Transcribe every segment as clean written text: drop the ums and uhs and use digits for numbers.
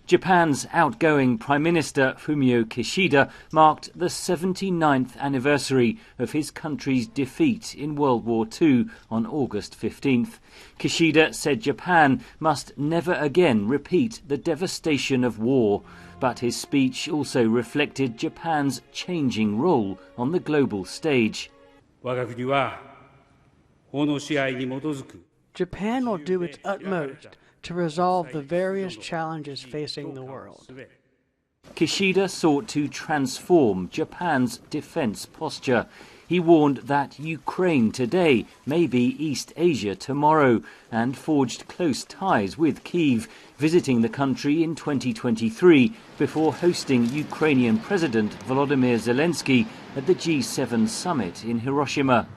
Japan's outgoing Prime Minister Fumio Kishida marked the 79th anniversary of his country's defeat in World War II on August 15th. Kishida said Japan must never again repeat the devastation of war, but his speech also reflected Japan's changing role on the global stage. Japan will do its utmost to resolve the various challenges facing the world. Kishida sought to transform Japan's defense posture. He warned that Ukraine today may be East Asia tomorrow, and forged close ties with Kyiv, visiting the country in 2023 before hosting Ukrainian President Volodymyr Zelensky at the G7 summit in Hiroshima.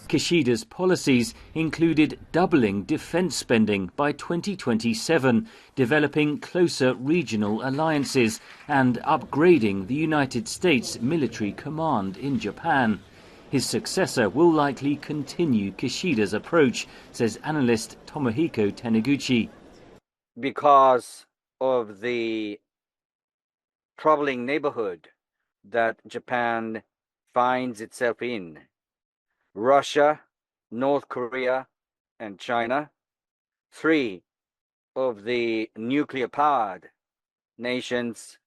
Kishida's policies included doubling defense spending by 2027, developing closer regional alliances, and upgrading the United States military command in Japan. His successor will likely continue Kishida's approach, says analyst Tomohiko Taniguchi. Because of the troubling neighborhood that Japan finds itself in, Russia, North Korea, and China, 3 of the nuclear-powered nations,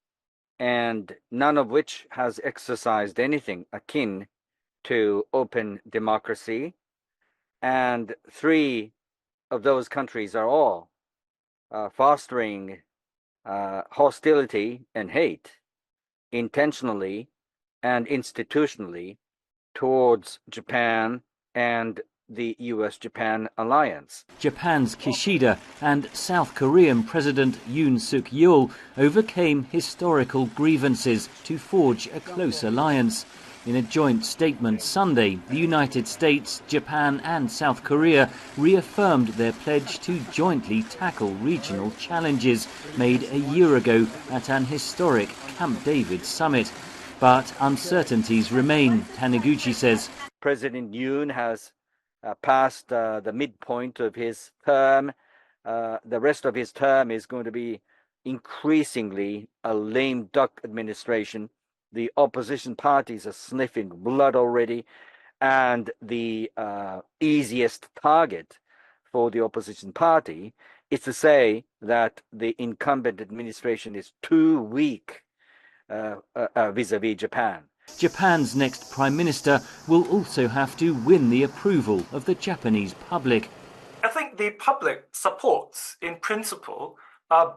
and none of which has exercised anything akin to open democracy, and 3 of those countries are all fostering hostility and hate intentionally and institutionally towards Japan and the US-Japan alliance. Japan's Kishida and South Korean President Yoon Suk-yeol overcame historical grievances to forge a close alliance. In a joint statement Sunday, the United States, Japan and South Korea reaffirmed their pledge to jointly tackle regional challenges made a year ago at an historic Camp David summit. But uncertainties remain, Taniguchi says. President Yoon has passed the midpoint of his term. The rest of his term is going to be increasingly a lame duck administration. The opposition parties are sniffing blood already, and the easiest target for the opposition party is to say that the incumbent administration is too weak vis-a-vis Japan. Japan's next Prime Minister will also have to win the approval of the Japanese public. I think the public supports, in principle,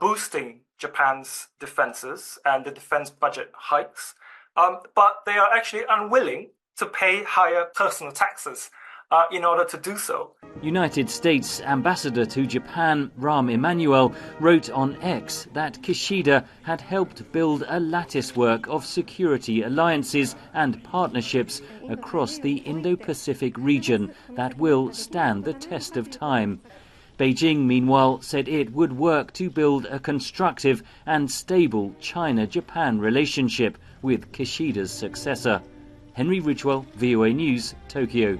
boosting Japan's defenses and the defense budget hikes, but they are actually unwilling to pay higher personal taxes in order to do so. United States Ambassador to Japan, Rahm Emanuel, wrote on X that Kishida had helped build a latticework of security alliances and partnerships across the Indo-Pacific region that will stand the test of time. Beijing, meanwhile, said it would work to build a constructive and stable China-Japan relationship with Kishida's successor. Henry Ridgwell, VOA News, Tokyo.